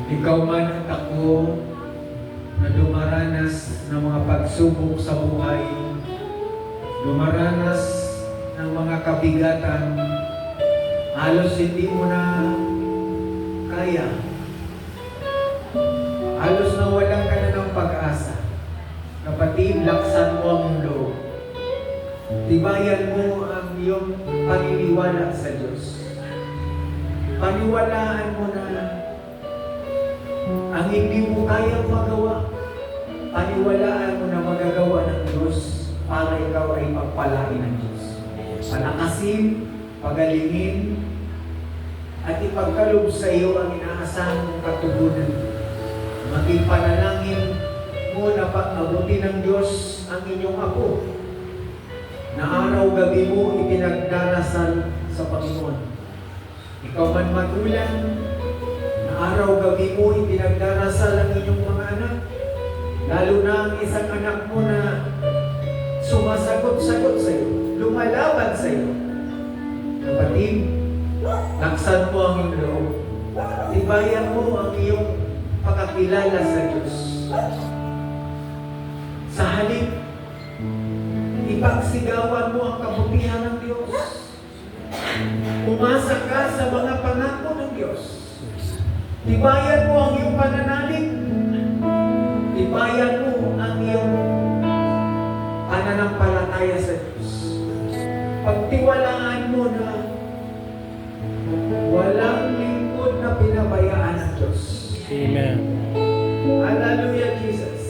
Ikaw man at ako na dumaranas ng mga pagsubok sa buhay, dumaranas ng mga kabigatan, halos hindi mo na kaya. Halos nawalan ka na ng pag-asa. Kapatid, laksan mo ang loob. Tibayan mo ang iyong paniniwala sa Diyos. Paniwalaan mo na ang hindi mo kayang magawa, paniwalaan mo na magagawa ng Diyos para ikaw ay pagpalain ng Diyos. Palakasin, pagalingin, at ipagkalob sa iyo ang inaasahang mong katugunan. Maging panalangin mo na pag-abuti ng Diyos ang inyong apo, na araw-gabi mo ipinagdarasal sa Panginoon. Ikaw man magulang, na araw-gabi mo ipinagdarasal ang inyong mga anak, lalo na ang isang anak mo na sumasagot-sagot sa iyo, lumalaban sa iyo. Kapatid, laksan mo ang iyong loob. Tibayan mo ang iyong pagkakilala sa Diyos. Sa halip, ipagsigawan mo ang kabutihan ng Diyos. Umasa ka sa mga pangako ng Diyos. Tibayan mo ang iyong pananalig. Tibayan mo ang iyong pananampalataya sa Diyos. Pagtiwalaan mo na walang lingkod na pinabayaan ng Diyos. Amen. Hallelujah, Jesus.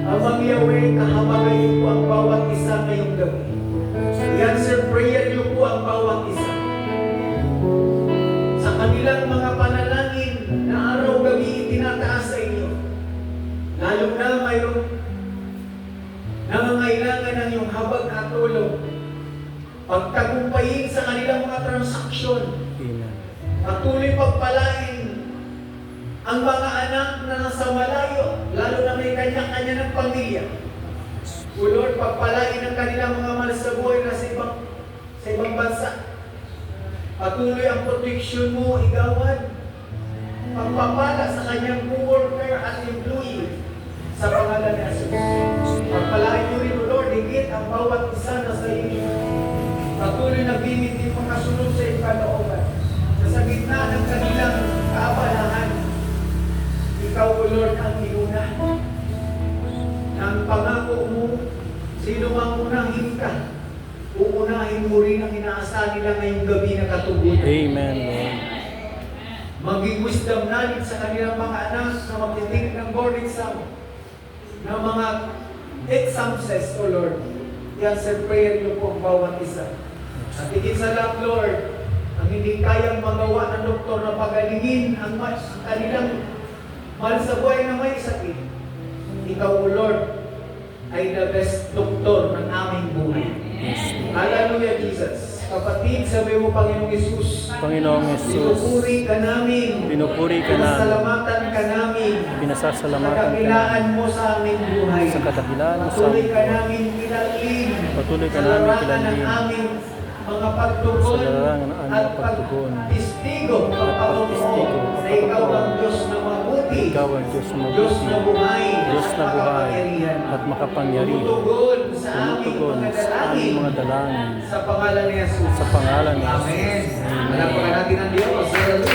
Amang Yahweh, kahabagayin po ang bawat isa ngayong gabi. I-answer prayer niyo po ang bawat isa. Sa kanilang mga panalangin na araw-gabi itinataas sa inyo. Lalo na mayroong nangangailangan ng iyong habag at tulong. Pagtagumpayin sa kanilang mga transaksyon. Amen. Patuloy pagpalain ang mga anak na nasa malayo, lalo na may kanya-kanya ng pamilya. O Lord, pagpalain ang kanilang mga mahal sa buhay na sa ibang bansa. Patuloy ang protection mo, igawad. Pagpapala sa kanyang co-worker at employee sa pangalan ni Jesus. Pagpalain mo rin, O Lord, higit ang bawat isa na sa iyo. Patuloy na bibigay pagkasunod sa iyong kalooban. Sa gitna ng kanilang kaabalahan, ikaw, O Lord, ang inuna. Nang pangako mo, sino mang unahin ka, uunahin mo rin ang inaasahan nila ngayong gabi na katugunan. Amen, Lord. Maging wisdom knowledge sa kanilang mga anak na magtitik ng board exam, ng mga exams, O Lord. I-answer prayer niyo po ang bawat isa. At higit sa lahat, Lord, ang hindi kayang magawa ng doktor na pagalingin ang kanilang mahal sa buhay na may sakit. Ikaw, O Lord, ay the best doktor ng aming buhay. Hallelujah, Jesus. Kapatid, sabi mo, Panginoong Yesus, Panginoong Yesus, pinupuri ka namin, pinupuri ka namin, pinasalamatan ka namin, pinasasalamatan ka kadakilaan namin, mo sa aming buhay. sa kadakilaan mo sa Patuloy aming ka buhay. namin kilalin, Patuloy ka sa namin larangan kilalin, ng aming mga pagtugon sa larangan ng aming at mga pagtugon, pagtistigo, pagtistigo, sa ikaw ang Diyos na mabuti, Ikaw ang Diyos na Diyos mabuti, na buhay, Diyos na buhay makapangyarihan. at makapangyarihan. Tumutugon sa aming Tumutugon mga sa aming mga dalangin dalangin sa pangalan ni Jesus. sa pangalan ni Jesus. Amen. Amen. Malapakan natin ang Diyos. Hallelujah.